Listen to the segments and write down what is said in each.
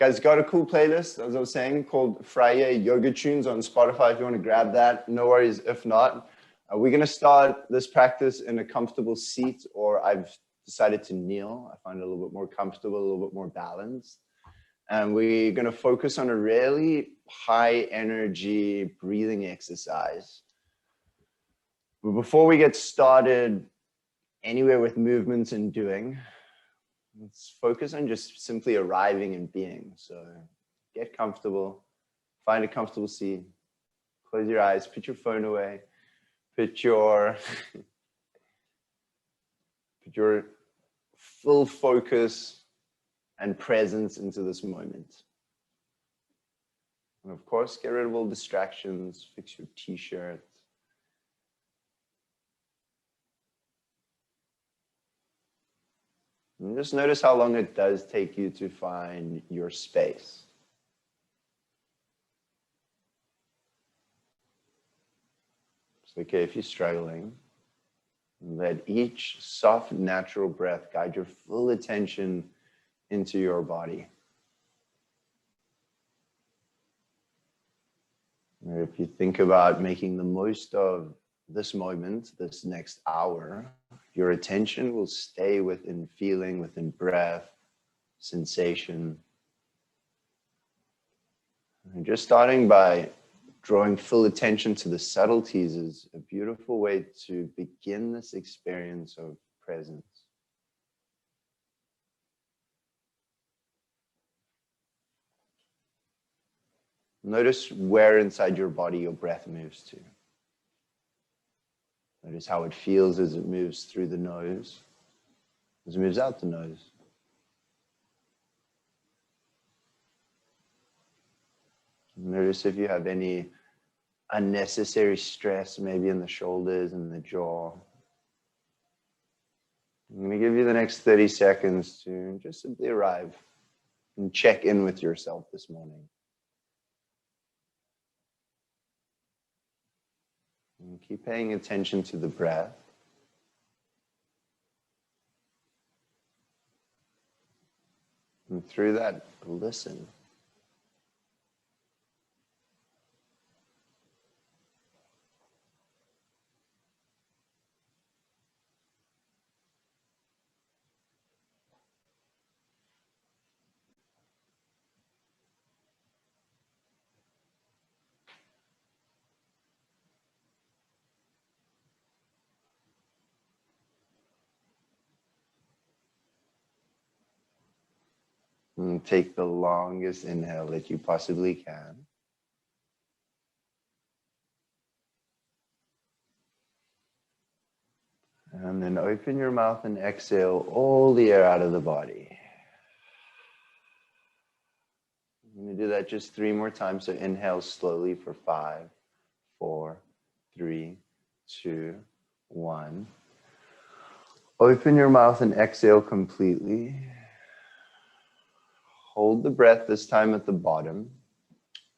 Guys, got a cool playlist, as I was saying, called Friday Yoga Tunes on Spotify if you want to grab that. No worries if not. We're going to start this practice in a comfortable seat, or I've decided to kneel. I find it a little bit more comfortable, a little bit more balanced. And we're going to focus on a really high energy breathing exercise. But before we get started anywhere with movements and doing, let's focus on just simply arriving and being. So get comfortable, find a comfortable seat, close your eyes, put your phone away, put your full focus and presence into this moment. And of course, get rid of all distractions, fix your t-shirt. And just notice how long it does take you to find your space. It's okay if you're struggling. Let each soft, natural breath guide your full attention into your body. And if you think about making the most of this moment, this next hour, your attention will stay within feeling, within breath, sensation. And just starting by drawing full attention to the subtleties is a beautiful way to begin this experience of presence. Notice where inside your body your breath moves to. Notice how it feels as it moves through the nose, as it moves out the nose. Notice if you have any unnecessary stress, maybe in the shoulders and the jaw. I'm going to give you the next 30 seconds to just simply arrive and check in with yourself this morning. And keep paying attention to the breath. And through that, listen. And take the longest inhale that you possibly can. And then open your mouth and exhale all the air out of the body. I'm going to do that just 3 more times. So inhale slowly for 5, 4, 3, 2, 1. Open your mouth and exhale completely. Hold the breath this time at the bottom.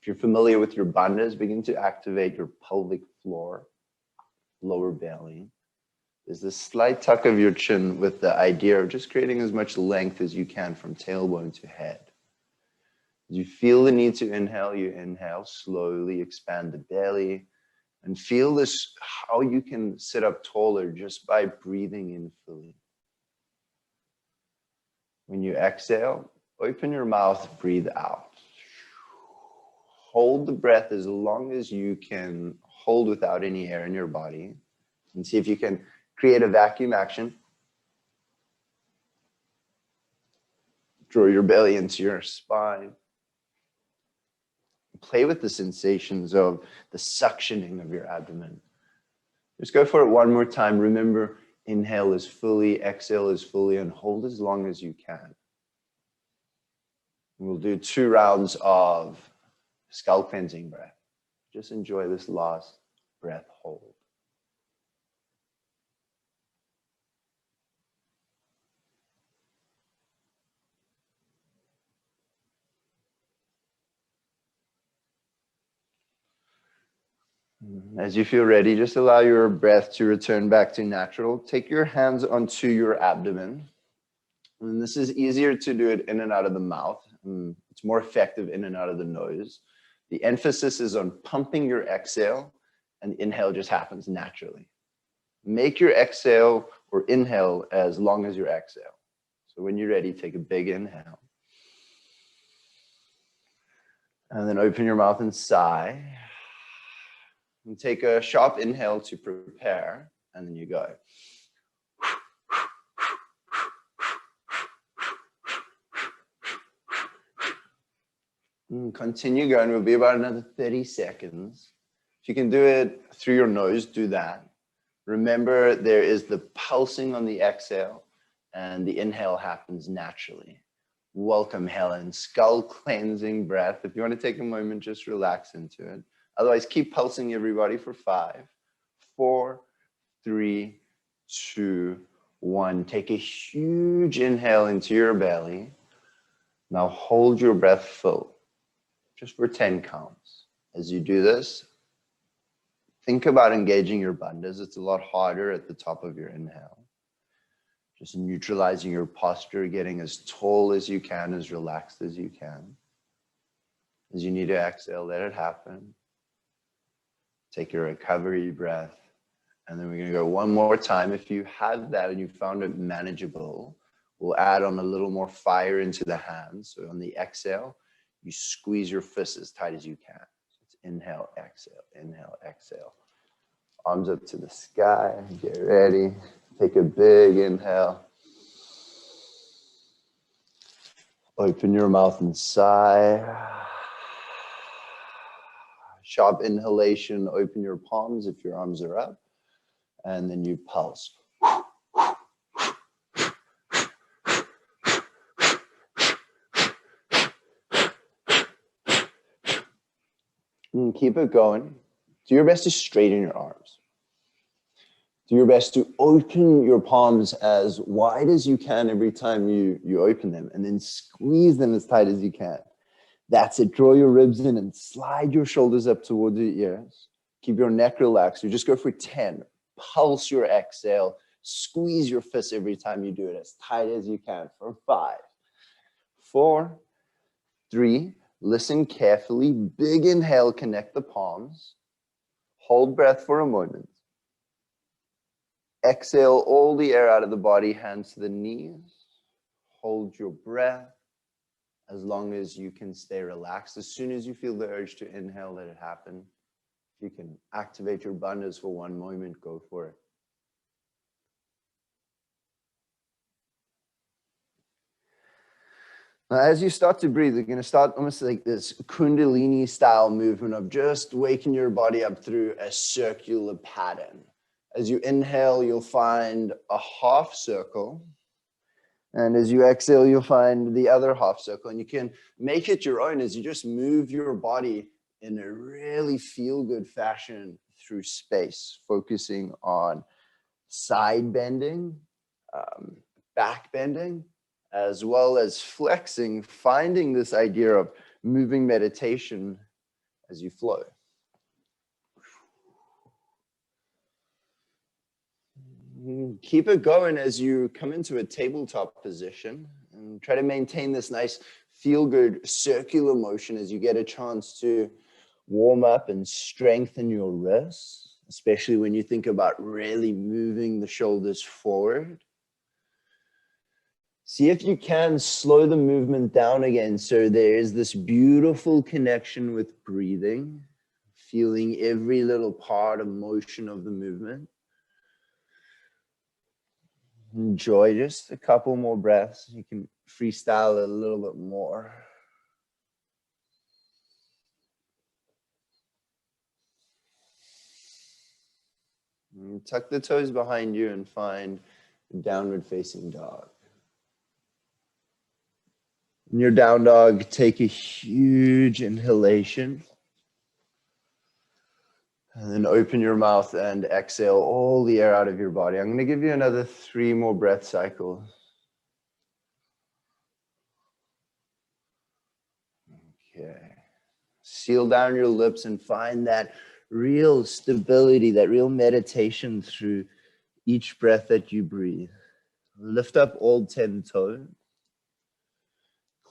If you're familiar with your bandhas, begin to activate your pelvic floor, lower belly. There's this slight tuck of your chin with the idea of just creating as much length as you can from tailbone to head. As you feel the need to inhale, you inhale, slowly expand the belly, and feel this, how you can sit up taller just by breathing in fully. When you exhale, open your mouth, breathe out. Hold the breath as long as you can hold without any air in your body. And see if you can create a vacuum action. Draw your belly into your spine. Play with the sensations of the suctioning of your abdomen. Just go for it one more time. Remember, inhale is fully, exhale is fully, and hold as long as you can. We'll do 2 rounds of scalp cleansing breath. Just enjoy this last breath hold. As you feel ready, just allow your breath to return back to natural. Take your hands onto your abdomen. And this is easier to do it in and out of the mouth. It's It's more effective in and out of the nose. The emphasis is on pumping your exhale, and the inhale just happens naturally. Make your exhale or inhale as long as your exhale. So when you're ready, take a big inhale. And then open your mouth and sigh. And take a sharp inhale to prepare, and then you go. And continue going. We'll be about another 30 seconds. If you can do it through your nose, do that. Remember, there is the pulsing on the exhale, and the inhale happens naturally. Welcome, Helen. Skull cleansing breath. If you want to take a moment, just relax into it. Otherwise, keep pulsing, everybody, for 5, 4, 3, 2, 1. Take a huge inhale into your belly. Now hold your breath full, just for 10 counts. As you do this, think about engaging your bandhas. It's a lot harder at the top of your inhale. Just neutralizing your posture, getting as tall as you can, as relaxed as you can. As you need to exhale, let it happen. Take your recovery breath. And then we're going to go one more time. If you have that and you found it manageable, we'll add on a little more fire into the hands. So on the exhale, you squeeze your fists as tight as you can. So it's inhale, exhale. Arms up to the sky. Get ready. Take a big inhale. Open your mouth and sigh. Sharp inhalation, open your palms if your arms are up. And then you pulse. And keep it going. Do your best to straighten your arms. Do your best to open your palms as wide as you can every time you open them, and then squeeze them as tight as you can. That's it. Draw your ribs in and slide your shoulders up towards your ears. Keep your neck relaxed. You just go for 10. Pulse your exhale. Squeeze your fists every time you do it as tight as you can for 5, 4, 3. Listen carefully. Big inhale, connect the palms. Hold breath for a moment. Exhale all the air out of the body, hands to the knees. Hold your breath as long as you can stay relaxed. As soon as you feel the urge to inhale, let it happen. If you can activate your bandhas for one moment, go for it. Now, as you start to breathe, you're going to start almost like this Kundalini style movement of just waking your body up through a circular pattern. As you inhale, you'll find a half circle. And as you exhale, you'll find the other half circle. And you can make it your own as you just move your body in a really feel-good fashion through space, focusing on side bending, back bending, as well as flexing, finding this idea of moving meditation as you flow. Keep it going as you come into a tabletop position and try to maintain this nice feel-good circular motion as you get a chance to warm up and strengthen your wrists, especially when you think about really moving the shoulders forward. See if you can slow the movement down again so there is this beautiful connection with breathing, feeling every little part of motion of the movement. Enjoy just a couple more breaths. You can freestyle it a little bit more. And tuck the toes behind you and find downward facing dog. In your down dog, take a huge inhalation. And then open your mouth and exhale all the air out of your body. I'm going to give you another 3 more breath cycles. Okay. Seal down your lips and find that real stability, that real meditation through each breath that you breathe. Lift up all 10 toes.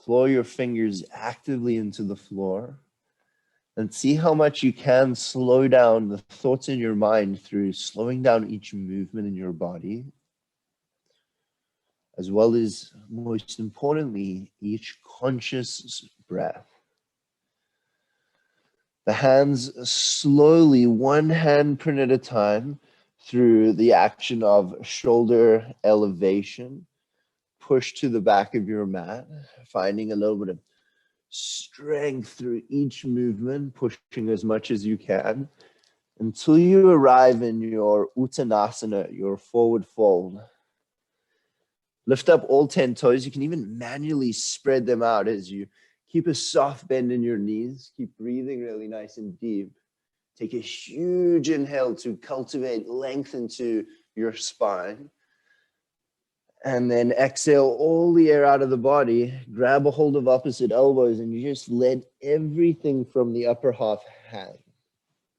Floor your fingers actively into the floor and see how much you can slow down the thoughts in your mind through slowing down each movement in your body, as well as, most importantly, each conscious breath. The hands slowly, one handprint at a time, through the action of shoulder elevation, push to the back of your mat, finding a little bit of strength through each movement, pushing as much as you can until you arrive in your Uttanasana, your forward fold. Lift up all 10 toes. You can even manually spread them out as you keep a soft bend in your knees. Keep breathing really nice and deep. Take a huge inhale to cultivate length into your spine. And then exhale all the air out of the body. Grab a hold of opposite elbows and you just let everything from the upper half hang.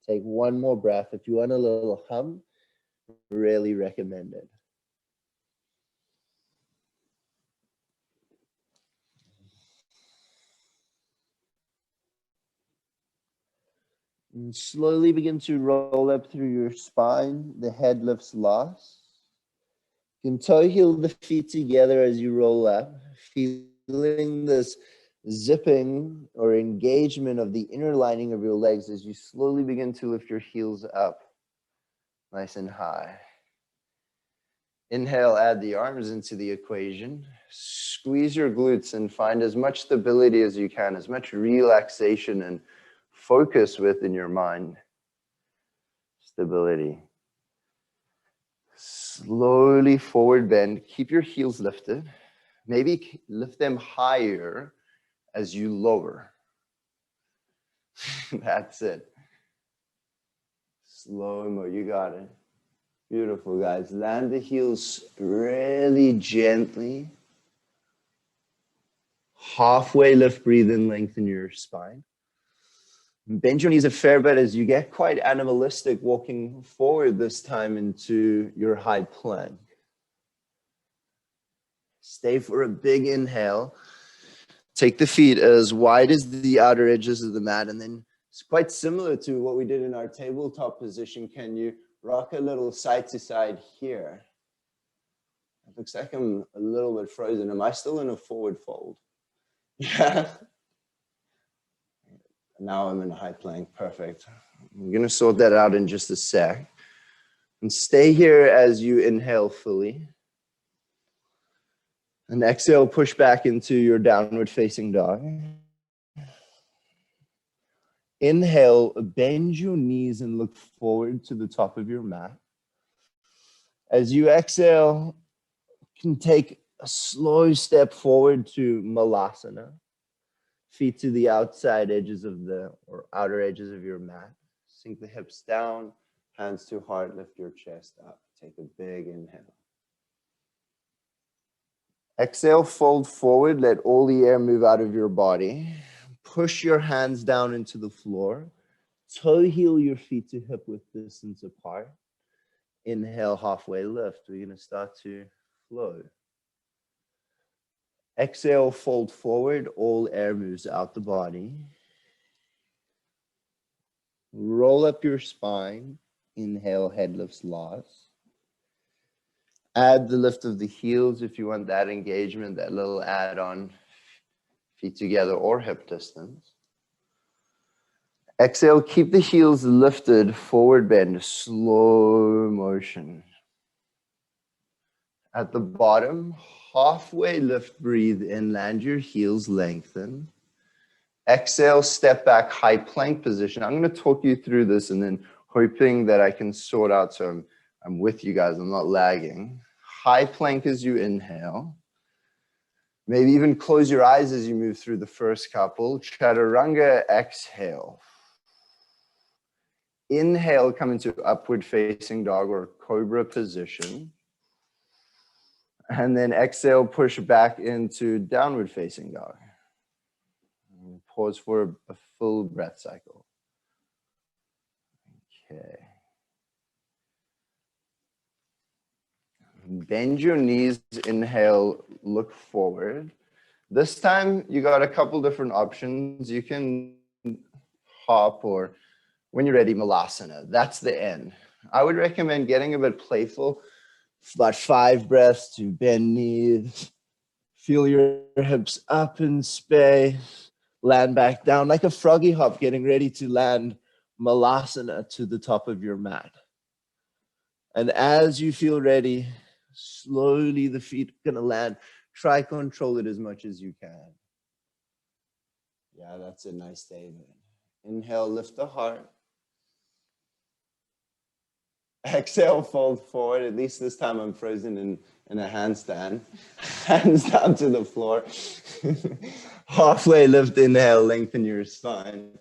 Take one more breath. If you want a little hum, really recommend it. And slowly begin to roll up through your spine. The head lifts last. You can toe heel the feet together as you roll up, feeling this zipping or engagement of the inner lining of your legs as you slowly begin to lift your heels up nice and high. Inhale, add the arms into the equation. Squeeze your glutes and find as much stability as you can, as much relaxation and focus within your mind. Stability. Slowly forward bend. Keep your heels lifted. Maybe lift them higher as you lower. That's it. Slow-mo, you got it. Beautiful, guys. Land the heels really gently. Halfway lift, breathe in, lengthen your spine. Bend your knees a fair bit as you get quite animalistic walking forward this time into your high plank. Stay for a big inhale. Take the feet as wide as the outer edges of the mat, and then it's quite similar to what we did in our tabletop position. Can you rock a little side to side here? It looks like I'm a little bit frozen. Am I still in a forward fold? Yeah. Now I'm in a high plank. Perfect. I'm going to sort that out in just a sec. And stay here as you inhale fully. And exhale, push back into your downward facing dog. Inhale, bend your knees and look forward to the top of your mat. As you exhale, you can take a slow step forward to Malasana. Feet to the outside edges of or outer edges of your mat. Sink the hips down, hands to heart, lift your chest up. Take a big inhale. Exhale, fold forward, let all the air move out of your body. Push your hands down into the floor. Toe heel your feet to hip width distance apart. Inhale, halfway lift. We're going to start to flow. Exhale, fold forward. All air moves out the body. Roll up your spine. Inhale, head lifts last. Add the lift of the heels if you want that engagement, that little add-on, feet together or hip distance. Exhale, keep the heels lifted, forward bend, slow motion. At the bottom, halfway lift, breathe in, land your heels, lengthen. Exhale, step back, high plank position. I'm going to talk you through this and then hoping that I can sort out so I'm with you guys, I'm not lagging. High plank as you inhale. Maybe even close your eyes as you move through the first couple. Chaturanga, exhale. Inhale, come into upward facing dog or cobra position. And then exhale, push back into downward facing dog. Pause for a full breath cycle. Okay. Bend your knees, inhale, look forward. This time you got a couple different options. You can hop, or when you're ready, Malasana. That's the end. I would recommend getting a bit playful. About 5 breaths to bend knees. Feel your hips up in space. Land back down like a froggy hop, getting ready to land Malasana to the top of your mat. And as you feel ready, slowly the feet are gonna land. Try control it as much as you can. Yeah, that's it. Nice, David. Inhale, lift the heart. Exhale, fold forward. At least this time I'm frozen in a handstand. Hands down to the floor. Halfway lift, inhale, lengthen your spine.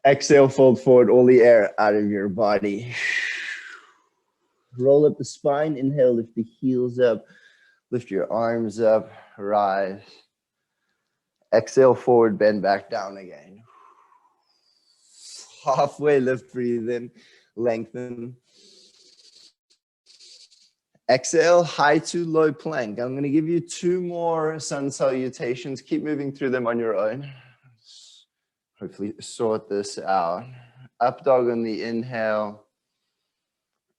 Exhale, fold forward, all the air out of your body. Roll up the spine. Inhale, lift the heels up. Lift your arms up, rise. Exhale, forward, bend back down again. Halfway lift, breathe in, lengthen. Exhale, high to low plank. I'm going to give you 2 more sun salutations. Keep moving through them on your own. Hopefully sort this out. Up dog on the inhale.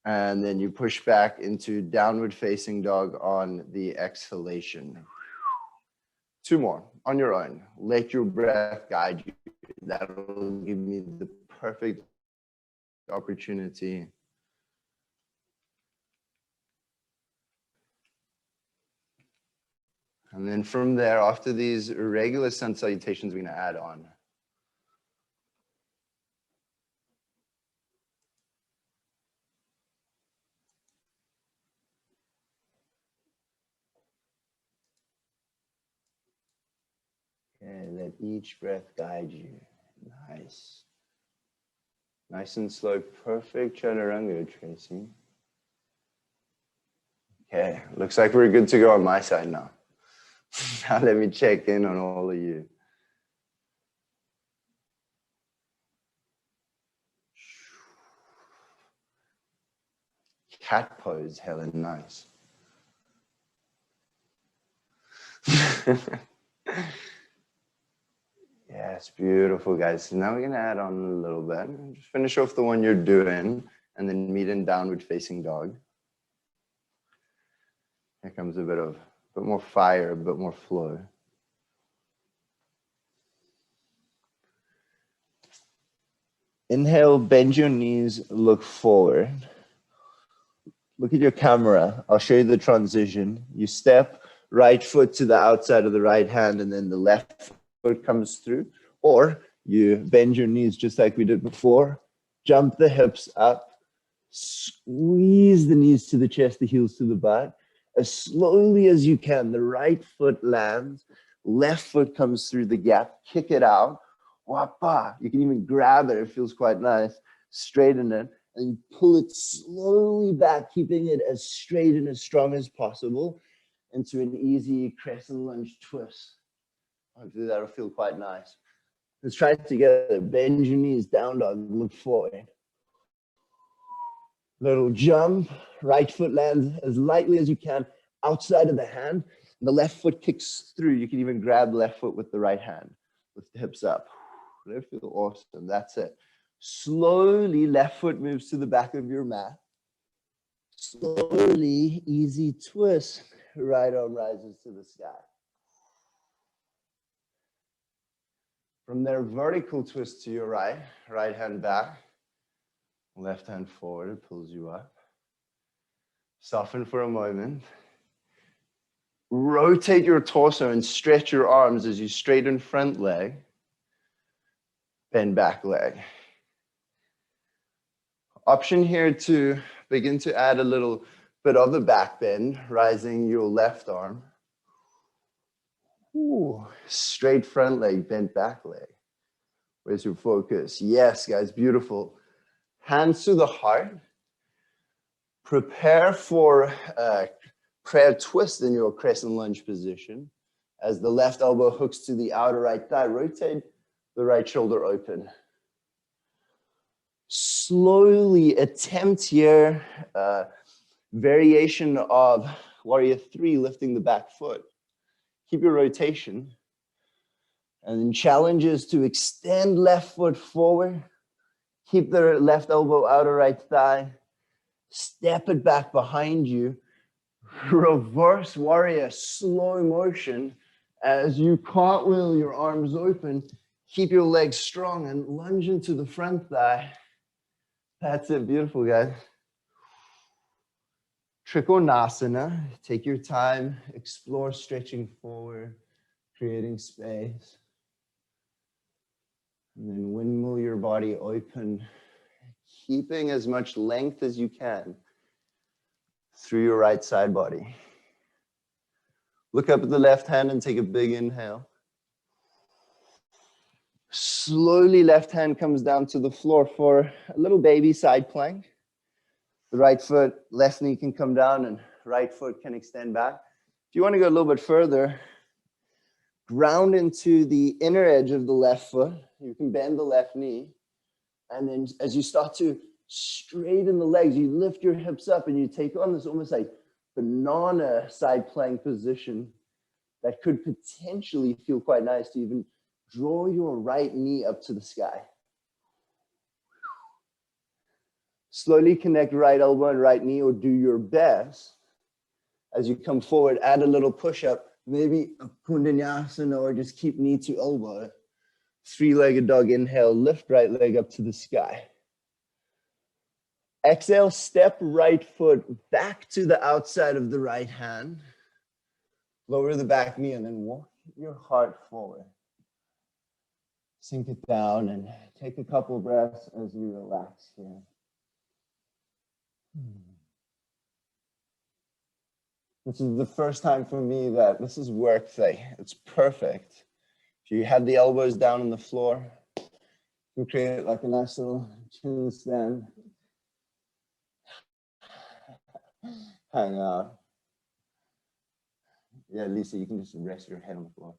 And then you push back into downward facing dog on the exhalation. 2 more on your own. Let your breath guide you. That will give me the perfect opportunity. And then from there, after these regular sun salutations, we're going to add on. Okay, let each breath guide you. Nice. Nice and slow. Perfect chaturanga, Tracy. Okay, looks like we're good to go on my side now. Now let me check in on all of you. Cat pose, Helen, nice. Yes, beautiful, guys. So now we're gonna add on a little bit. Just finish off the one you're doing, and then meet in downward facing dog. Here comes a bit more fire, a bit more flow. Inhale, bend your knees, look forward. Look at your camera. I'll show you the transition. You step right foot to the outside of the right hand, and then the left foot comes through. Or you bend your knees just like we did before. Jump the hips up. Squeeze the knees to the chest, the heels to the butt. As slowly as you can, the right foot lands. Left foot comes through the gap. Kick it out. Wapa. You can even grab it. It feels quite nice. Straighten it. And you pull it slowly back, keeping it as straight and as strong as possible into an easy crescent lunge twist. Hopefully that'll feel quite nice. Let's try it together. Bend your knees, down dog, look forward. Little jump, right foot lands as lightly as you can outside of the hand. The left foot kicks through. You can even grab the left foot with the right hand. Lift the hips up. That feels awesome. That's it. Slowly, left foot moves to the back of your mat. Slowly, easy twist. Right arm rises to the sky. From there, vertical twist to your right. Right hand back. Left hand forward. It pulls you up. Soften for a moment. Rotate your torso and stretch your arms as you straighten front leg. Bend back leg. Option here to begin to add a little bit of the back bend, rising your left arm. Ooh, straight front leg, bent back leg. Where's your focus? Yes, guys, beautiful. Hands to the heart. Prepare for a prayer twist in your crescent lunge position. As the left elbow hooks to the outer right thigh, rotate the right shoulder open. Slowly attempt here, variation of warrior 3, lifting the back foot. keep your rotation. And then challenge is to extend left foot forward. Keep the left elbow out of right thigh. Step it back behind you. Reverse warrior, slow motion. As you cartwheel your arms open, keep your legs strong and lunge into the front thigh. That's it, beautiful, guys. Trikonasana, take your time, explore stretching forward, creating space. And then windmill your body open, keeping as much length as you can through your right side body. Look up at the left hand and take a big inhale. Slowly, left hand comes down to the floor for a little baby side plank. The right foot, left knee can come down and right foot can extend back. If you want to go a little bit further, ground into the inner edge of the left foot. You can bend the left knee. And then as you start to straighten the legs, you lift your hips up and you take on this almost like banana side plank position that could potentially feel quite nice to even draw your right knee up to the sky. Slowly connect right elbow and right knee, or do your best. As you come forward, add a little push-up, maybe a Kundanyasana, or just keep knee to elbow. Three-legged dog, inhale, lift right leg up to the sky. Exhale, step right foot back to the outside of the right hand. Lower the back knee and then walk your heart forward. Sink it down and take a couple breaths as you relax here. This is the first time for me that this is work day. It's perfect. If you have the elbows down on the floor, you create like a nice little chin stand. Hang out. Yeah, Lisa, you can just rest your head on the floor.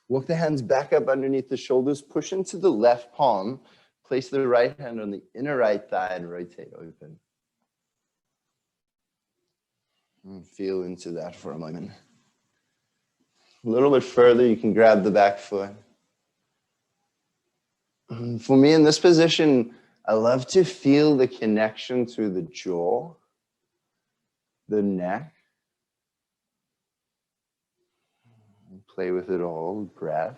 Walk the hands back up underneath the shoulders, push into the left palm, place the right hand on the inner right thigh and rotate open. And feel into that for a moment. A little bit further, you can grab the back foot. For me in this position, I love to feel the connection to the jaw, the neck. Play with it all, breath.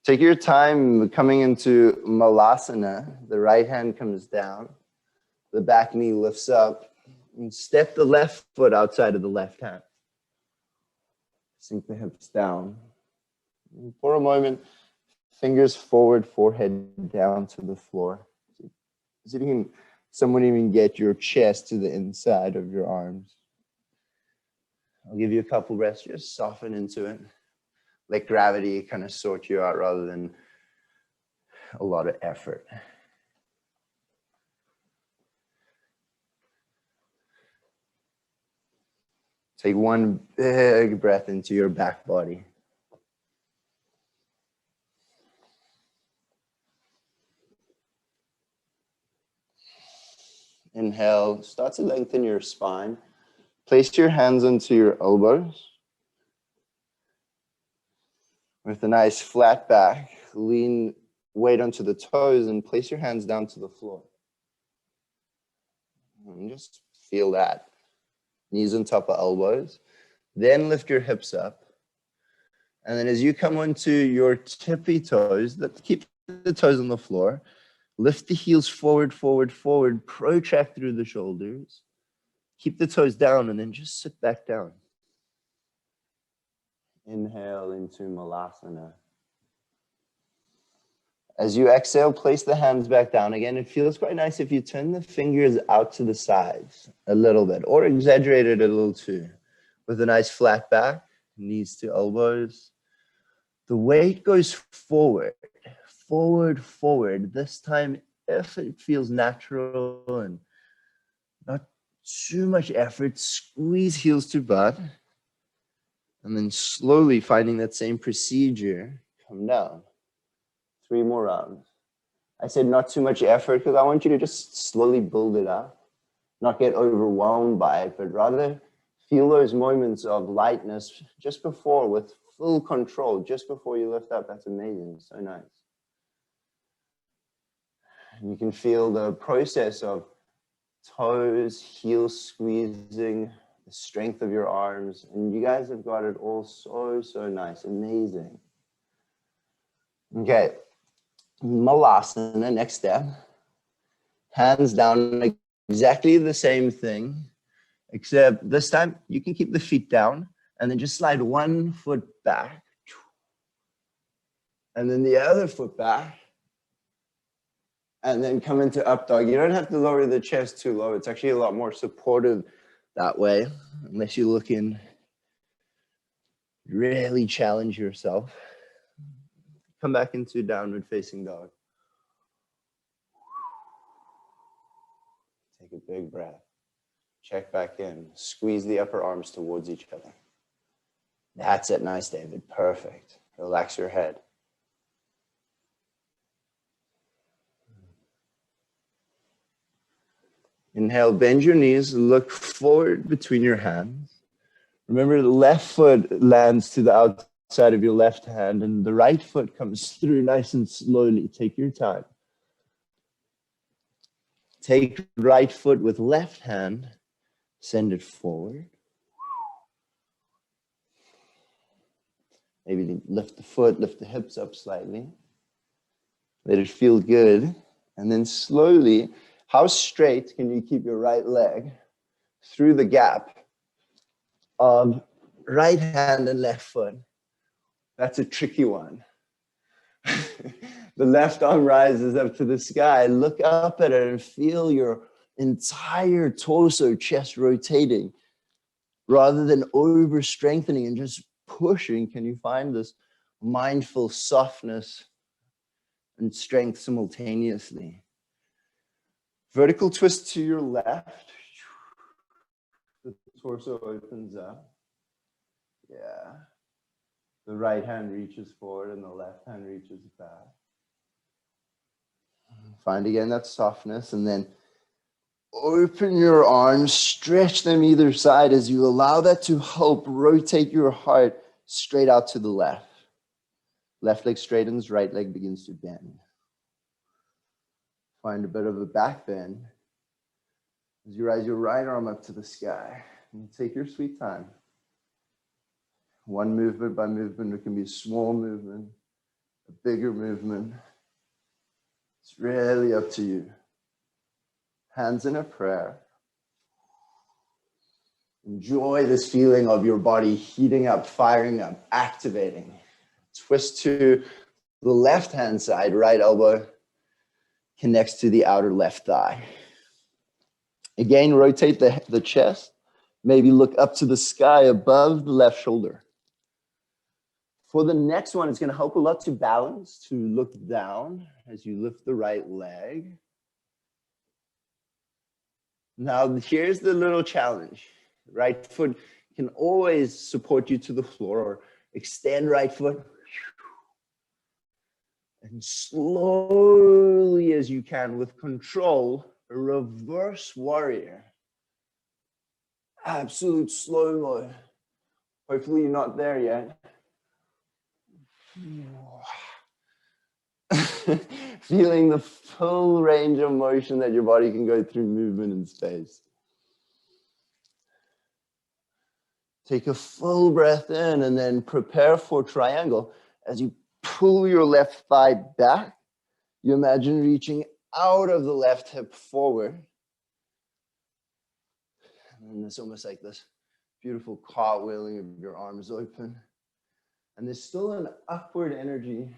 Take your time coming into Malasana. The right hand comes down. The back knee lifts up. And step the left foot outside of the left hand. Sink the hips down. And for a moment, fingers forward, forehead down to the floor. See if you can, someone even get your chest to the inside of your arms. I'll give you a couple breaths, just soften into it. Let gravity kind of sort you out rather than a lot of effort. Take one big breath into your back body. Inhale, start to lengthen your spine. Place your hands onto your elbows. With a nice flat back, lean weight onto the toes and place your hands down to the floor. And just feel that. Knees on top of elbows. Then lift your hips up. And then as you come onto your tippy toes, keep the toes on the floor. Lift the heels forward, forward, forward. Protract through the shoulders. Keep the toes down and then just sit back down. Inhale into Malasana. As you exhale, place the hands back down again. It feels quite nice if you turn the fingers out to the sides a little bit, or exaggerate it a little too. With a nice flat back, knees to elbows. The weight goes forward, forward, forward. This time, if it feels natural and not too much effort, squeeze heels to butt. And then slowly finding that same procedure, come down. 3 more rounds. I said not too much effort because I want you to just slowly build it up, not get overwhelmed by it, but rather feel those moments of lightness just before with full control, just before you lift up. That's amazing, so nice. And you can feel the process of toes, heels squeezing, the strength of your arms, and you guys have got it all so nice, amazing. Okay, Malasana, next step. Hands down, exactly the same thing, except this time you can keep the feet down and then just slide one foot back and then the other foot back and then come into up dog. You don't have to lower the chest too low. It's actually a lot more supportive that way, unless you look in, really challenge yourself. Come back into downward facing dog. Take a big breath. Check back in. Squeeze the upper arms towards each other. That's it. Nice, David. Perfect. Relax your head. Inhale, bend your knees, look forward between your hands. Remember, the left foot lands to the outside of your left hand and the right foot comes through nice and slowly. Take your time. Take right foot with left hand, send it forward. Maybe lift the foot, lift the hips up slightly. Let it feel good. And then slowly, how straight can you keep your right leg through the gap of right hand and left foot? That's a tricky one. The left arm rises up to the sky. Look up at it and feel your entire torso, chest rotating. Rather than over strengthening and just pushing, can you find this mindful softness and strength simultaneously? Vertical twist to your left. The torso opens up. Yeah. The right hand reaches forward and the left hand reaches back. Find again that softness and then open your arms, stretch them either side as you allow that to help rotate your heart straight out to the left. Left leg straightens, right leg begins to bend. Find a bit of a back bend as you rise your right arm up to the sky. And take your sweet time. One movement by movement, it can be a small movement, a bigger movement. It's really up to you. Hands in a prayer. Enjoy this feeling of your body heating up, firing up, activating. Twist to the left hand side, right elbow connects to the outer left thigh. Again, rotate the chest. Maybe look up to the sky above the left shoulder. For the next one, it's going to help a lot to balance, to look down as you lift the right leg. Now, here's the little challenge. Right foot can always support you to the floor, or extend right foot. And slowly as you can, with control, a reverse warrior. Absolute slow-mo. Hopefully you're not there yet. Feeling the full range of motion that your body can go through movement and space. Take a full breath in and then prepare for triangle. As you pull your left thigh back, you imagine reaching out of the left hip forward. And it's almost like this beautiful cartwheeling of your arms open. And there's still an upward energy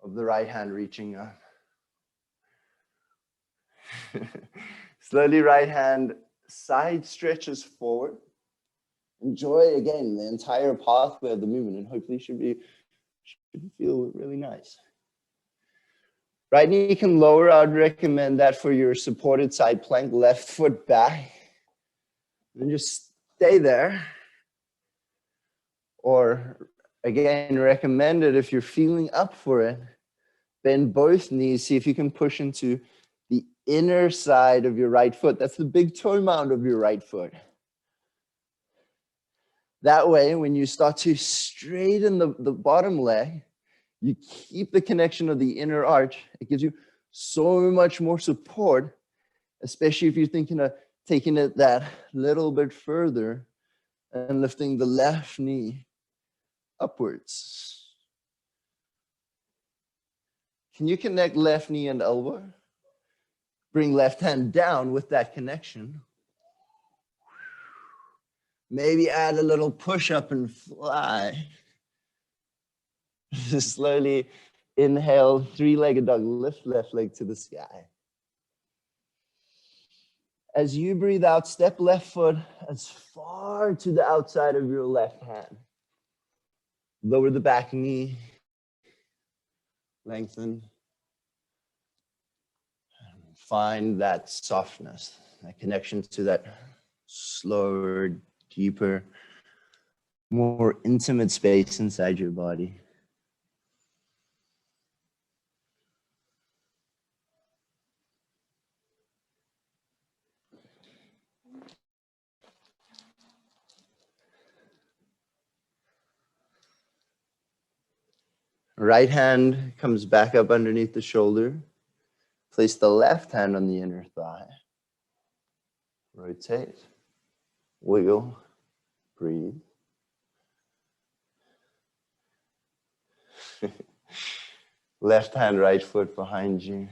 of the right hand reaching up. Slowly, right hand side stretches forward. Enjoy, again, the entire pathway of the movement, and hopefully should feel really nice. Right knee can lower. I'd recommend that for your supported side plank, left foot back. And just stay there. Or, again, recommended if you're feeling up for it, Bend both knees. See if you can push into the inner side of your right foot. That's the big toe mound of your right foot. That way, when you start to straighten the bottom leg, you keep the connection of the inner arch. It gives you so much more support, especially if you're thinking of taking it that little bit further and lifting the left knee upwards. Can you connect left knee and elbow? Bring left hand down with that connection. Maybe add a little push up and fly. Slowly inhale, three-legged dog, lift left leg to the sky. As you breathe out, step left foot as far to the outside of your left hand. Lower the back knee, lengthen. Find that softness, that connection to that slower, deeper, more intimate space inside your body. Right hand comes back up underneath the shoulder. Place the left hand on the inner thigh. Rotate, wiggle, breathe. Left hand, right foot behind you.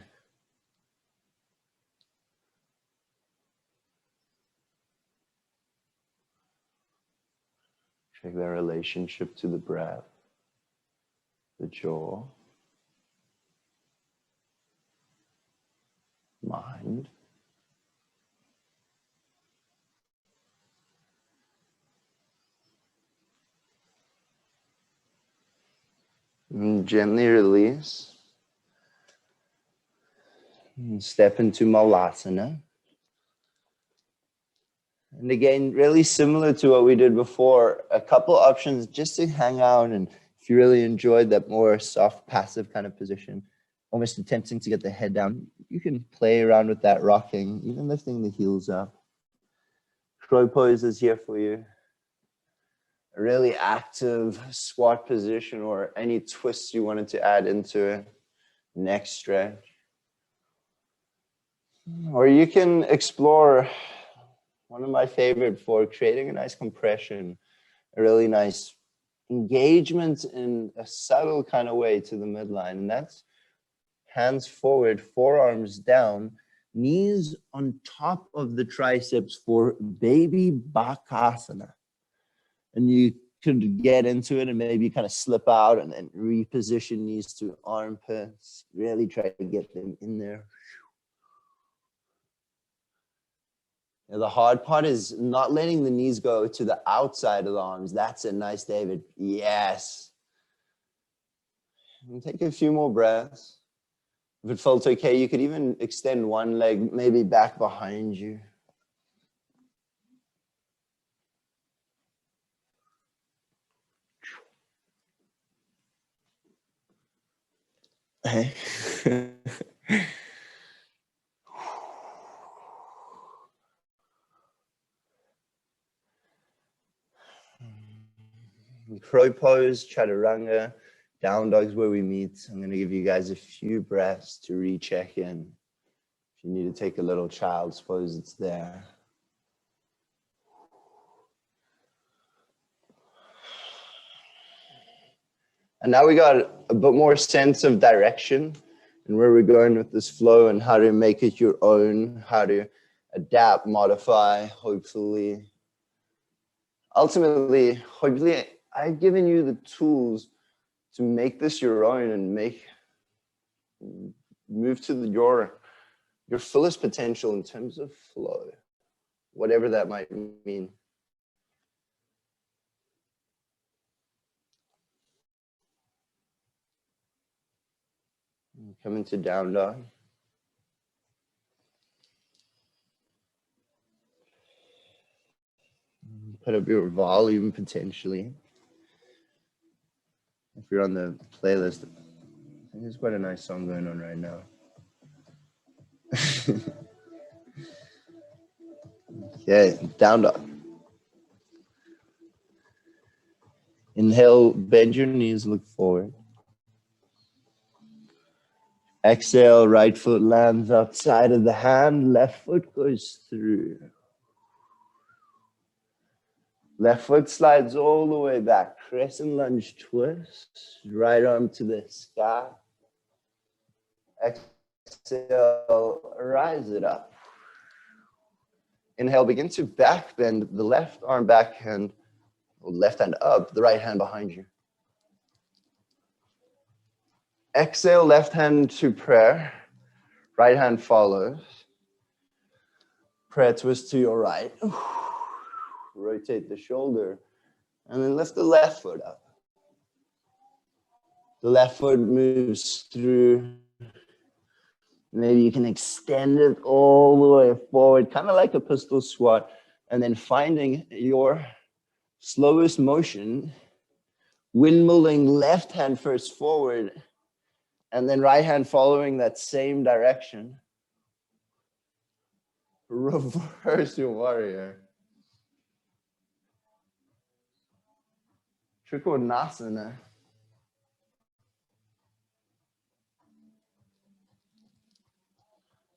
Check their relationship to the breath, the jaw, mind. And gently release. And step into Malasana. And again, really similar to what we did before, a couple options just to hang out. And if you really enjoyed that more soft, passive kind of position, almost attempting to get the head down, you can play around with that rocking, even lifting the heels up. Crow pose is here for you. A really active squat position or any twists you wanted to add into it. Neck stretch. Or you can explore one of my favorite for creating a nice compression, a really nice engagement in a subtle kind of way to the midline. And that's hands forward, forearms down, knees on top of the triceps for baby bakasana. And you could get into it and maybe kind of slip out and then reposition knees to armpits. Really try to get them in there. Now the hard part is not letting the knees go to the outside of the arms. That's it. Nice, David. Yes. And take a few more breaths. If it felt okay, you could even extend one leg maybe back behind you. Hey. Crow pose, chaturanga, down dog's where we meet. I'm going to give you guys a few breaths to recheck in. If you need to take a little child's pose, it's there. And now we got a bit more sense of direction and where we're going with this flow and how to make it your own, how to adapt, modify, hopefully. Ultimately, hopefully, I've given you the tools to make this your own and move to your fullest potential in terms of flow, whatever that might mean. Come into down dog. Put up your volume potentially. If you're on the playlist, There's quite a nice song going on right now. Okay, down dog. Inhale, bend your knees, look forward. Exhale, right foot lands outside of the hand, left foot goes through. Left foot slides all the way back, crescent lunge twist, right arm to the sky. Exhale, rise it up. Inhale, begin to back bend the left arm backhand, left hand up, the right hand behind you. Exhale, left hand to prayer, right hand follows. Prayer twist to your right. Rotate the shoulder, and then lift the left foot up. The left foot moves through. Maybe you can extend it all the way forward, kind of like a pistol squat, and then finding your slowest motion, windmilling left hand first forward, and then right hand following that same direction. Reverse your warrior. Trikonasana.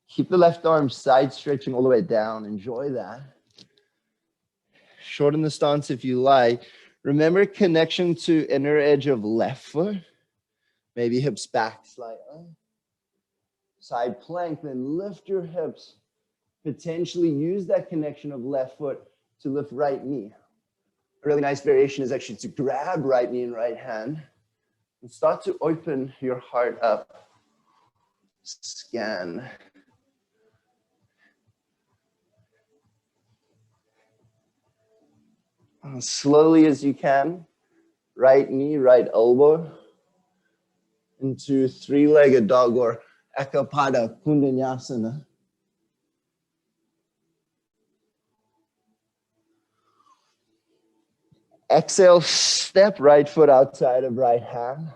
Keep the left arm side stretching all the way down. Enjoy that. Shorten the stance if you like. Remember connection to inner edge of left foot. Maybe hips back slightly. Side plank, then lift your hips. Potentially use that connection of left foot to lift right knee. A really nice variation is actually to grab right knee and right hand and start to open your heart up. Scan. As slowly as you can, right knee, right elbow into three-legged dog or Ekapada Kundanyasana. Exhale, step right foot outside of right hand.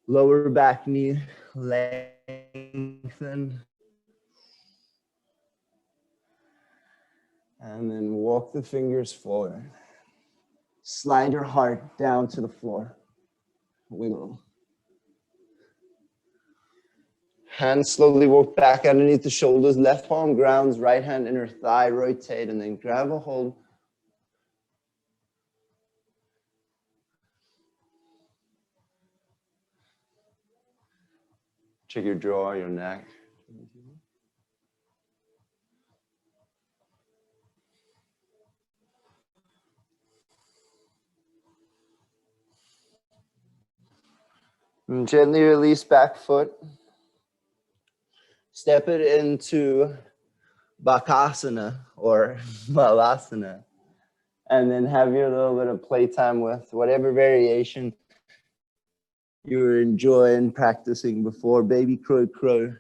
Lower back knee, lengthen. And then walk the fingers forward. Slide your heart down to the floor. Wiggle. Hands slowly walk back underneath the shoulders. Left palm grounds, right hand inner thigh, rotate, and then grab a hold. Check your jaw, your neck. And gently release back foot. Step it into Bakasana or Malasana. And then have your little bit of playtime with whatever variation you were enjoying practicing before. Baby crow, crow.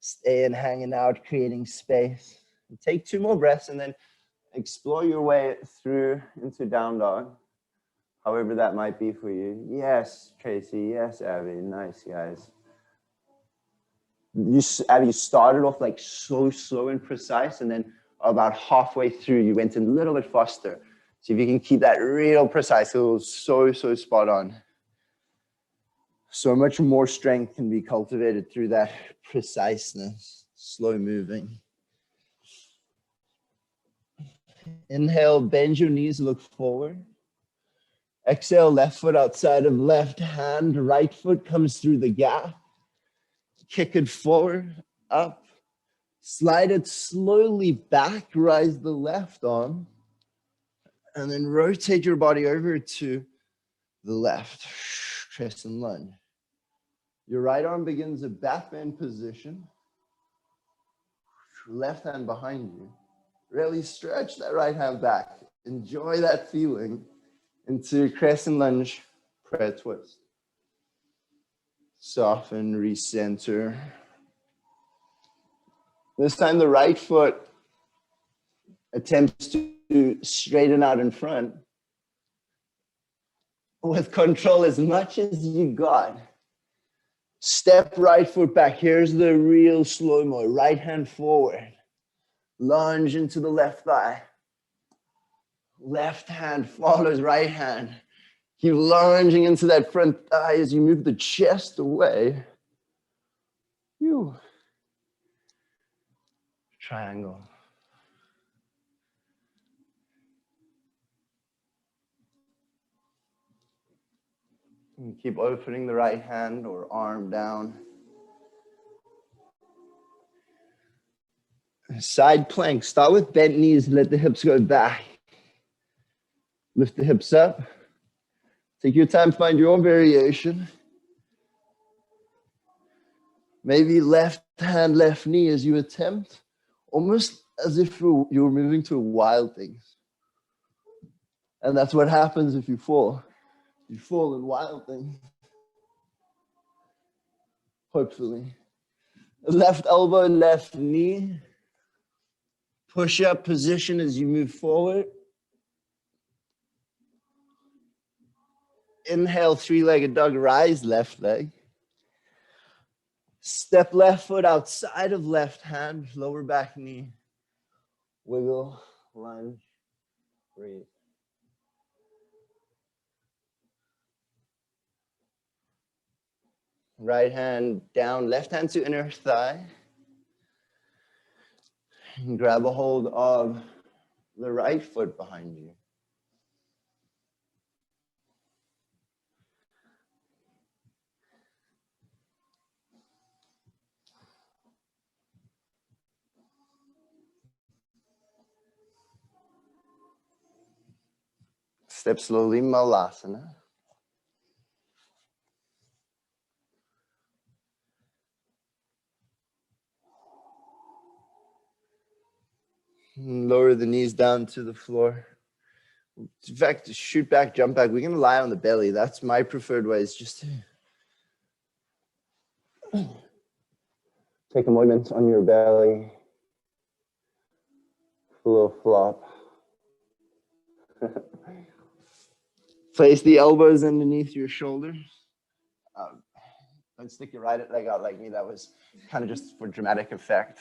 Staying, hanging out, creating space. Take 2 more breaths and then explore your way through into down dog. However that might be for you. Yes, Tracy. Yes, Abby. Nice, guys. Abby, you started off like so slow and precise, and then about halfway through, you went a little bit faster. So if you can keep that real precise, it was so spot on. So much more strength can be cultivated through that preciseness, slow moving. Inhale, bend your knees, look forward. Exhale, left foot outside of left hand, right foot comes through the gap. Kick it forward, up. Slide it slowly back, rise the left arm. And then rotate your body over to the left, crescent lunge. Your right arm begins a back bend position. Left hand behind you. Really stretch that right hand back. Enjoy that feeling into crescent lunge, prayer twist. Soften, recenter. This time the right foot attempts to straighten out in front. with control as much as you got. Step right foot back. Here's the real slow-mo. Right hand forward. Lunge into the left thigh. Left hand follows right hand. Keep lunging into that front thigh as you move the chest away. Triangle. And keep opening the right hand or arm down. Side plank. Start with bent knees. Let the hips go back. Lift the hips up. Take your time, find your own variation. Maybe left hand, left knee as you attempt, almost as if you were moving to wild things. And that's what happens if you fall. You fall in wild things. Hopefully. Left elbow, left knee. Push up position as you move forward. Inhale, three-legged dog, rise, left leg. Step left foot outside of left hand, lower back knee. Wiggle, lunge, breathe. Right hand down, left hand to inner thigh. And grab a hold of the right foot behind you. Step slowly, Malasana. Lower the knees down to the floor. In fact, shoot back, jump back. We can lie on the belly. That's my preferred way, is just to take a moment on your belly. A little flop. Place the elbows underneath your shoulders. Don't stick your right leg out like me. That was kind of just for dramatic effect.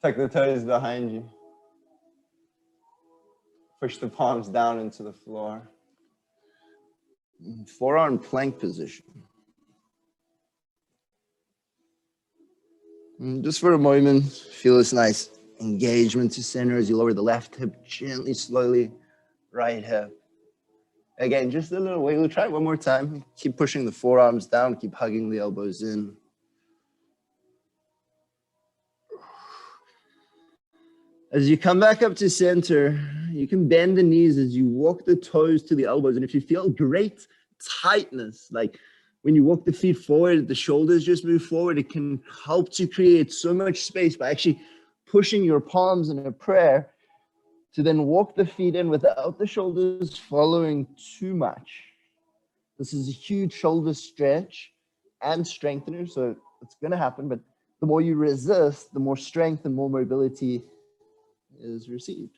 Tuck the toes behind you. Push the palms down into the floor. Forearm plank position. And just for a moment, feel this nice engagement to center as you lower the left hip gently, slowly, right hip. Again, just a little wiggle. Try it one more time. Keep pushing the forearms down. Keep hugging the elbows in. As you come back up to center, you can bend the knees as you walk the toes to the elbows. And if you feel great tightness, like when you walk the feet forward, the shoulders just move forward, it can help to create so much space by actually pushing your palms in a prayer to then walk the feet in without the shoulders following too much. This is a huge shoulder stretch and strengthener, so it's going to happen, but the more you resist, the more strength and more mobility is received.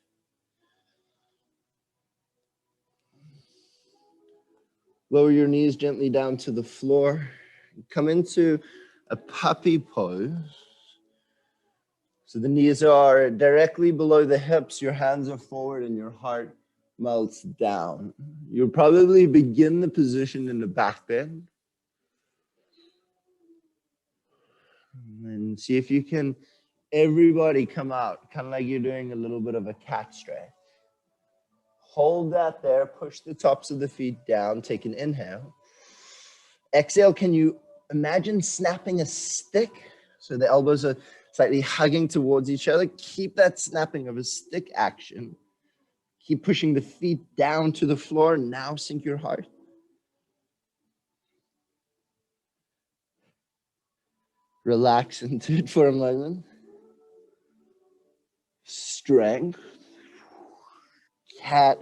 Lower your knees gently down to the floor. Come into a puppy pose. So the knees are directly below the hips, your hands are forward, and your heart melts down. You'll probably begin the position in the back bend. And see if you can, everybody come out, kind of like you're doing a little bit of a cat stretch. Hold that there, push the tops of the feet down, take an inhale. Exhale, can you imagine snapping a stick? So the elbows are slightly hugging towards each other. Keep that snapping of a stick action. Keep pushing the feet down to the floor. Now sink your heart. Relax into it for a moment. Strength. Cat,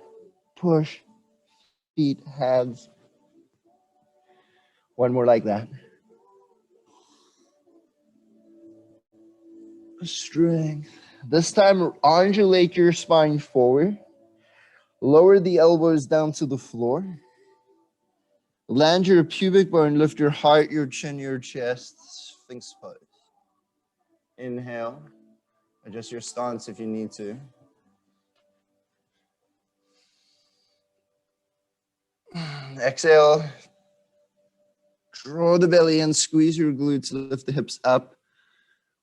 push, feet, hands. One more like that. Strength. This time, undulate your spine forward. Lower the elbows down to the floor. Land your pubic bone, lift your heart, your chin, your chest, Sphinx pose. Inhale. Adjust your stance if you need to. Exhale. Draw the belly in, squeeze your glutes, lift the hips up.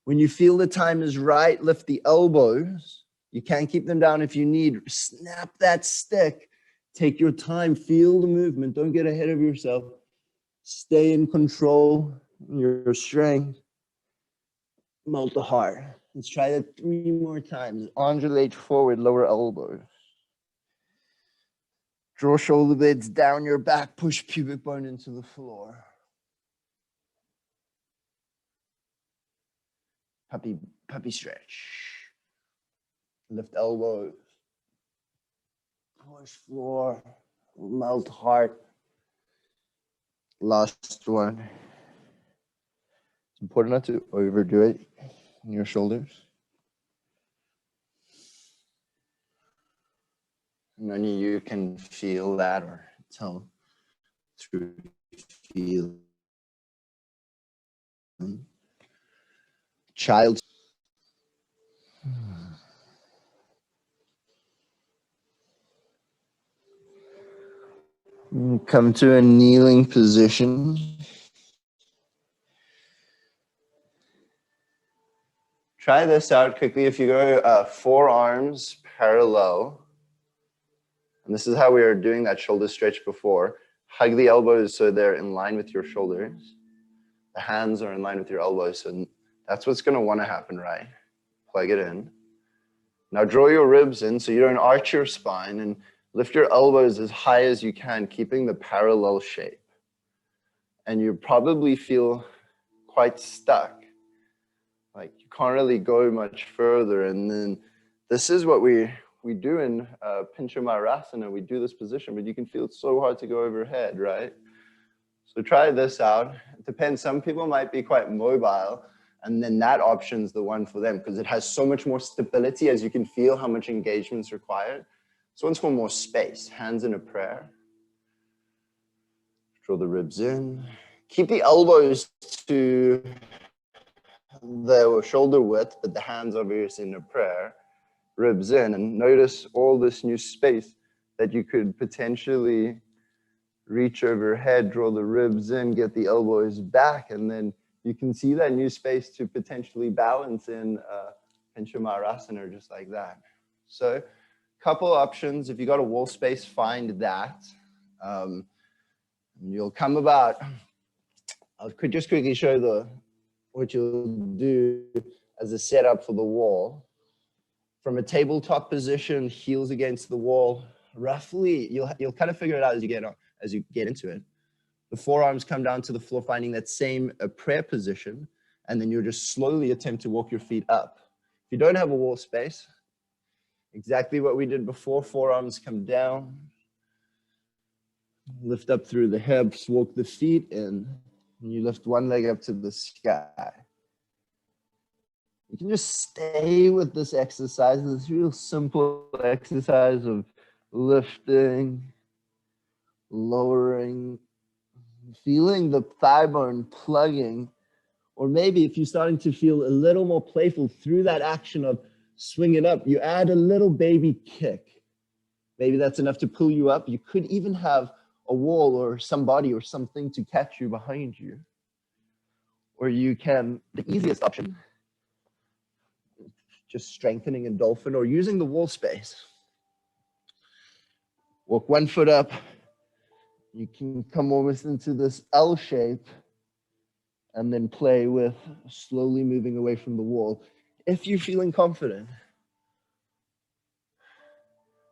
When you feel the time is right, lift the elbows. You can't keep them down if you need. Snap that stick. Take your time, feel the movement. Don't get ahead of yourself. Stay in control, your strength. Melt the heart. Let's try that 3 more times. Undulate forward, lower elbows. Draw shoulder blades down your back, push pubic bone into the floor. Puppy stretch. Lift elbows. Push floor. Melt heart. Last one. It's important not to overdo it in your shoulders. And only you can feel that or tell through feel. Child. Come to a kneeling position. Try this out quickly. If you go forearms parallel, and this is how we were doing that shoulder stretch before. Hug the elbows so they're in line with your shoulders. The hands are in line with your elbows. So that's what's going to want to happen, right? Plug it in. Now draw your ribs in so you don't arch your spine and lift your elbows as high as you can, keeping the parallel shape. And you probably feel quite stuck. Like you can't really go much further. And then this is what we do in Pinchamarasana. We do this position, but you can feel it's so hard to go overhead, right? So try this out. It depends. Some people might be quite mobile, and then that option's the one for them because it has so much more stability as you can feel how much engagement's required. This one's for more space. Hands in a prayer. Draw the ribs in. Keep the elbows to the shoulder width, but the hands obviously in a prayer. Ribs in, and notice all this new space that you could potentially reach overhead, draw the ribs in, get the elbows back, and then you can see that new space to potentially balance in Pinchamarasana just like that. So couple options. If you got a wall space, find that. You'll come about, I could just quickly show what you'll do as a setup for the wall. From a tabletop position, heels against the wall, roughly, you'll kind of figure it out as you get into it. The forearms come down to the floor, finding that same prayer position, and then you'll just slowly attempt to walk your feet up. If you don't have a wall space, exactly what we did before, forearms come down, lift up through the hips, walk the feet in, and you lift one leg up to the sky. You can just stay with this exercise, this real simple exercise of lifting, lowering, feeling the thigh bone plugging, or maybe if you're starting to feel a little more playful through that action of swing it up, you add a little baby kick. Maybe that's enough to pull you up. You could even have a wall or somebody or something to catch you behind you. Or you can, the easiest option, just strengthening a dolphin or using the wall space. Walk one foot up. You can come almost into this L shape and then play with slowly moving away from the wall if you're feeling confident.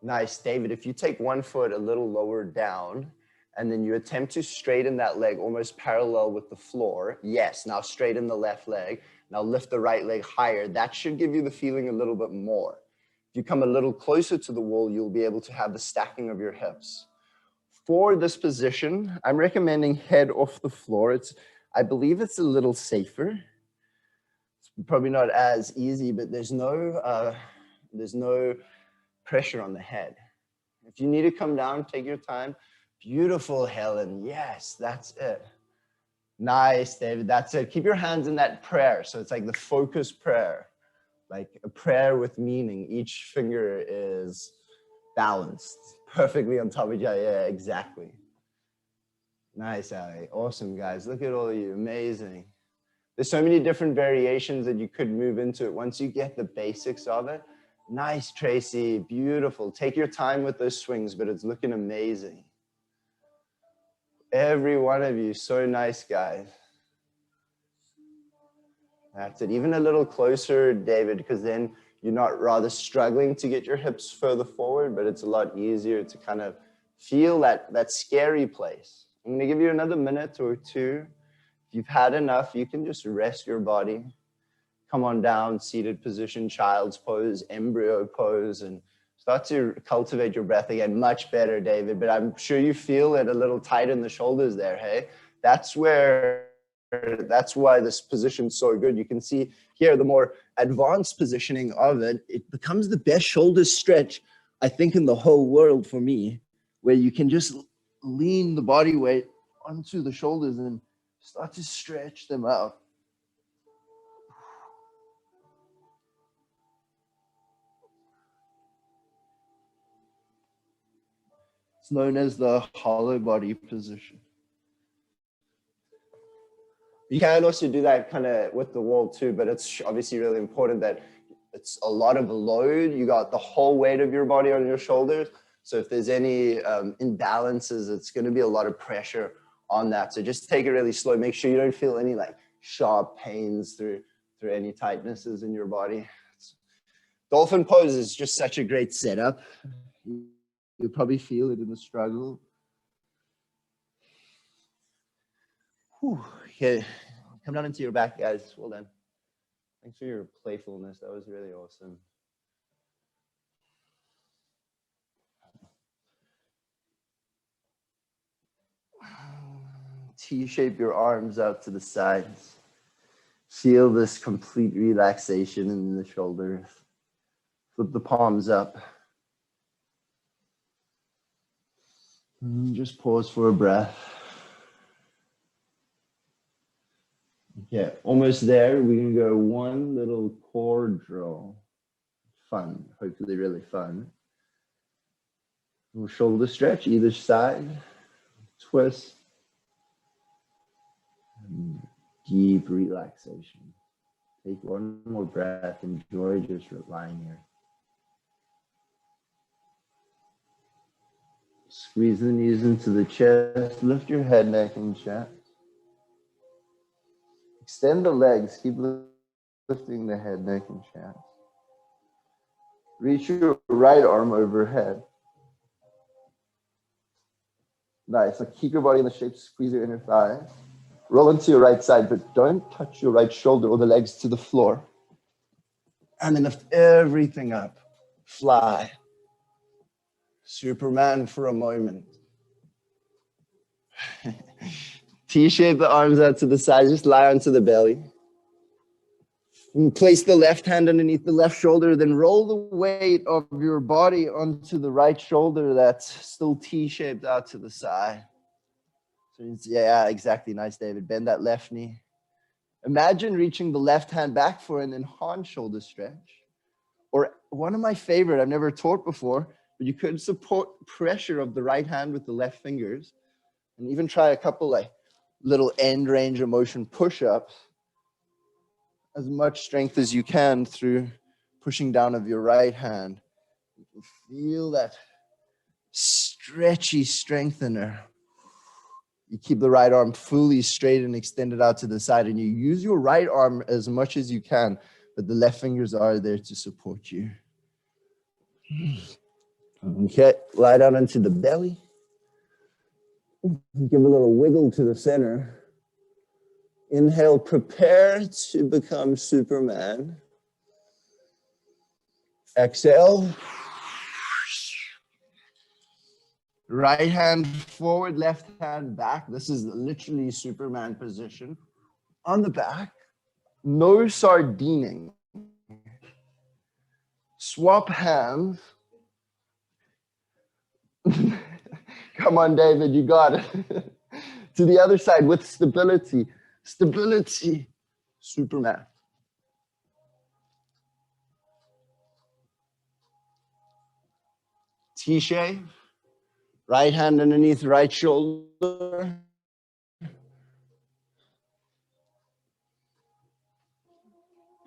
Nice, David. If you take one foot a little lower down and then you attempt to straighten that leg almost parallel with the floor. Yes, now straighten the left leg. Now lift the right leg higher. That should give you the feeling a little bit more. If you come a little closer to the wall, you'll be able to have the stacking of your hips. For this position, I'm recommending head off the floor. I believe it's a little safer. It's Probably not as easy, but there's no pressure on the head. If you need to come down, take your time. Beautiful, Helen. Yes, that's it. Nice, David. That's it. Keep your hands in that prayer. So it's like the focus prayer, like a prayer with meaning. Each finger is balanced perfectly on top of each other. Yeah, exactly. Nice, Ali. Awesome, guys. Look at all of you. Amazing. There's so many different variations that you could move into it once you get the basics of it. Nice, Tracy. Beautiful. Take your time with those swings, but it's looking amazing. Every one of you, so nice, guys. That's it. Even a little closer, David, because then you're not rather struggling to get your hips further forward, but it's a lot easier to kind of feel that scary place. I'm going to give you another minute or two. If you've had enough, you can just rest your body. Come on down, seated position, child's pose, embryo pose, and start to cultivate your breath again. Much better, David, but I'm sure you feel it a little tight in the shoulders there, hey? That's why this position's so good. You can see here the more advanced positioning of it, it becomes the best shoulder stretch, I think, in the whole world for me, where you can just lean the body weight onto the shoulders and start to stretch them out. It's known as the hollow body position. You can also do that kind of with the wall too, but it's obviously really important that it's a lot of load. You got the whole weight of your body on your shoulders. So if there's any imbalances, it's going to be a lot of pressure on that. So just take it really slow. Make sure you don't feel any like sharp pains through any tightnesses in your body. Dolphin pose is just such a great setup. You'll probably feel it in the struggle. Whew. Okay, come down into your back, guys. Well done. Thanks for your playfulness. That was really awesome. T-shape your arms out to the sides. Feel this complete relaxation in the shoulders. Flip the palms up. And just pause for a breath. Okay, almost there. We can go one little core drill. Fun, hopefully really fun. Little shoulder stretch either side. Twist. And deep relaxation. Take one more breath. Enjoy just lying here. Squeeze the knees into the chest. Lift your head, neck, and chest. Extend the legs. Keep lifting the head, neck, and chest. Reach your right arm overhead. Nice. Now keep your body in the shape. Squeeze your inner thighs. Roll into your right side, but don't touch your right shoulder or the legs to the floor. And then lift everything up. Fly. Superman for a moment. T-shape the arms out to the side. Just lie onto the belly. And place the left hand underneath the left shoulder. Then roll the weight of your body onto the right shoulder that's still T-shaped out to the side. So yeah, exactly. Nice, David. Bend that left knee. Imagine reaching the left hand back for an enhanced shoulder stretch. Or one of my favorite, I've never taught before, but you could support pressure of the right hand with the left fingers and even try a couple like little end range of motion push-ups. As much strength as you can through pushing down of your right hand. You can feel that stretchy strengthener. You keep the right arm fully straight and extended out to the side, and you use your right arm as much as you can, but the left fingers are there to support you. Okay, lie down into the belly. Give a little wiggle to the center. Inhale, prepare to become Superman. Exhale. Right hand forward, left hand back. This is literally Superman position. On the back, No sardining. Swap hands. Come on, David, you got it. To the other side with stability. Stability. Superman. T-shape. Right hand underneath right shoulder.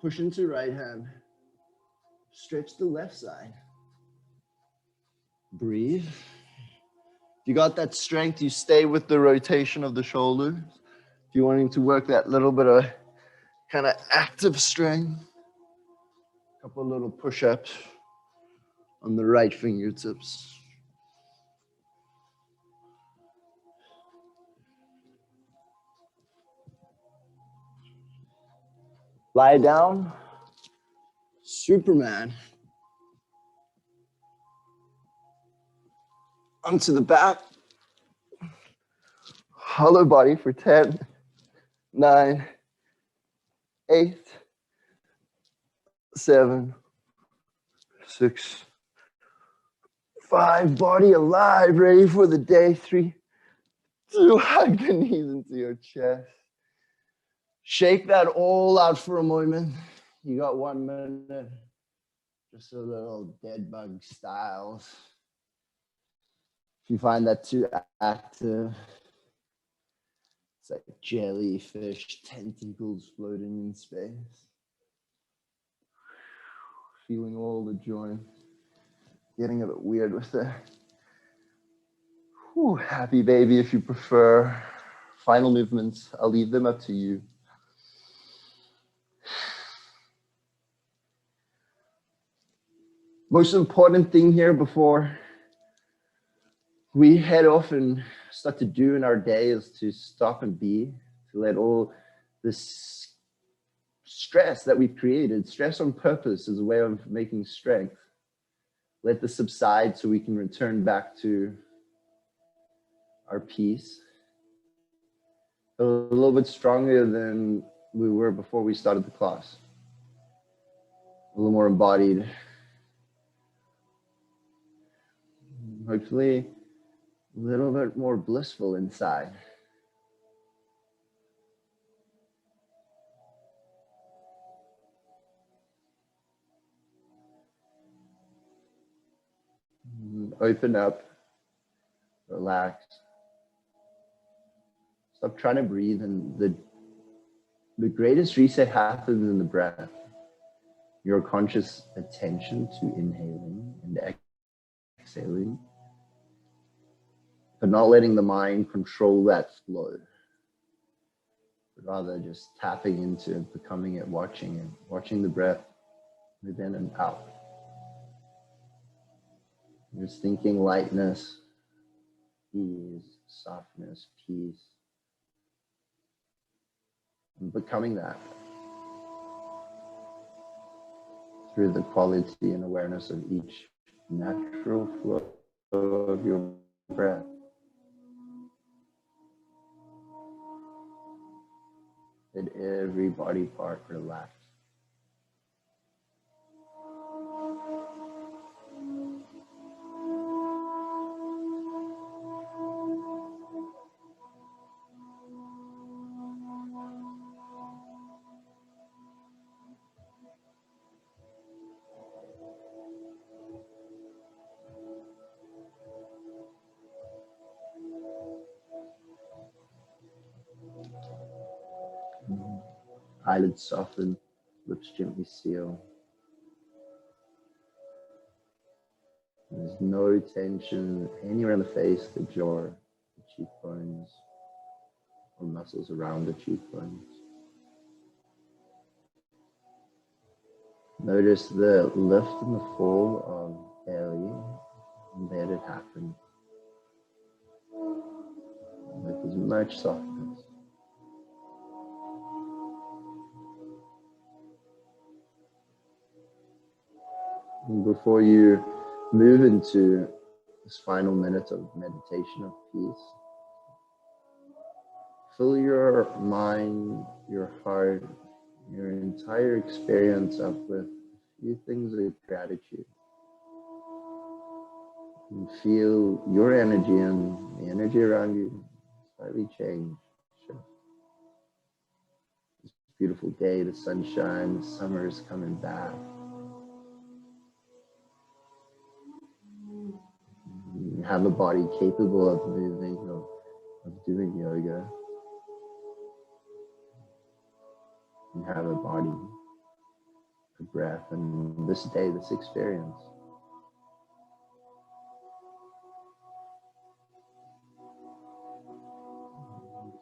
Push into right hand. Stretch the left side. Breathe. If you got that strength, you stay with the rotation of the shoulders. If you're wanting to work that little bit of kind of active strength, a couple little push-ups on the right fingertips. Lie down. Superman. Onto the back. Hollow body for 10, 9, 8, 7, 6, 5. Body alive, ready for the day. 3, 2. Hug the knees into your chest. Shake that all out for a moment. You got 1 minute. Just a little dead bug styles. If you find that too active, it's like jellyfish tentacles floating in space. Feeling all the joints. Getting a bit weird with it. Whew, happy baby if you prefer. Final movements, I'll leave them up to you. Most important thing here before we head off and start to do in our day is to stop and be, to let all this stress that we've created, stress on purpose is a way of making strength. Let this subside so we can return back to our peace. A little bit stronger than we were before we started the class. A little more embodied. Hopefully, a little bit more blissful inside. Open up, relax. Stop trying to breathe, and the greatest reset happens in the breath. Your conscious attention to inhaling and exhaling, but not letting the mind control that flow, but rather just tapping into it, becoming it, watching the breath move in and out. Just thinking lightness, ease, softness, peace, and becoming that through the quality and awareness of each natural flow of your breath. Let every body part relax. Eyelids soften, lips gently seal. There's no tension anywhere in the face, the jaw, the cheekbones, or muscles around the cheekbones. Notice the lift and the fall of belly, and let it happen. With as much softness. And before you move into this final minute of meditation of peace, fill your mind, your heart, your entire experience up with a few things of gratitude. And feel your energy and the energy around you slightly change. Shift. This beautiful day, the sunshine, the summer is coming back. You have a body capable of moving, of doing yoga. You have a body, a breath, and this day, this experience.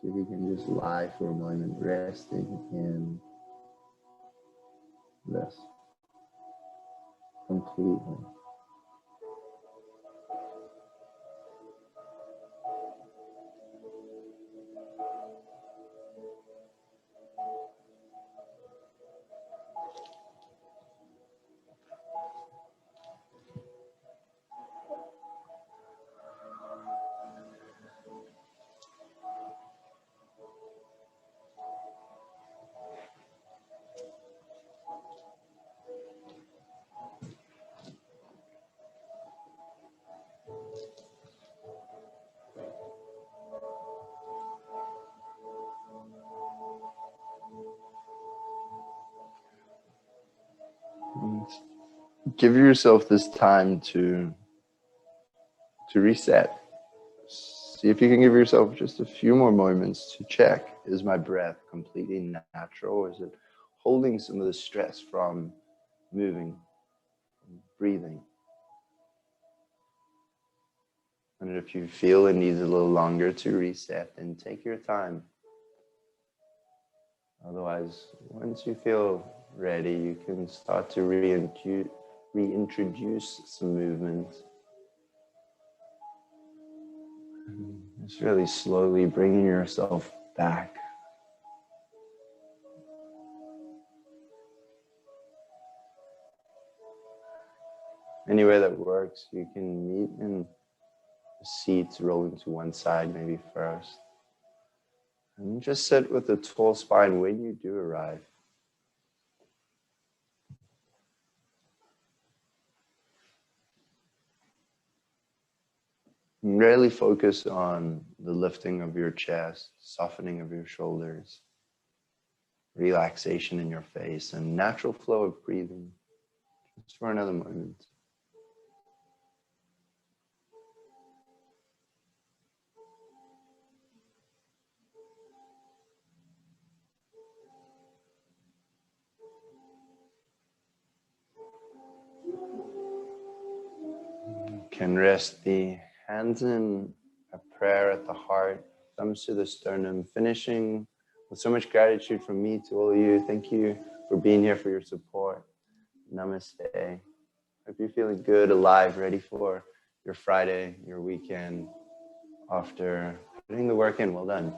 So you can just lie for a moment, resting in this completely. Give yourself this time to reset. See if you can give yourself just a few more moments to check, is my breath completely natural, or is it holding some of the stress from moving, from breathing? And if you feel it needs a little longer to reset, then take your time. Otherwise, once you feel ready, you can start to reintroduce some movement. Just really slowly bringing yourself back. Any way that works, you can meet in the seats, rolling to one side maybe first. And just sit with a tall spine when you do arrive. And really focus on the lifting of your chest, softening of your shoulders, relaxation in your face, and natural flow of breathing. Just for another moment. You can rest the hands in a prayer at the heart, thumbs to the sternum, finishing with so much gratitude from me to all of you. Thank you for being here, for your support. Namaste. Hope you're feeling good, alive, ready for your Friday, your weekend. After putting the work in, well done.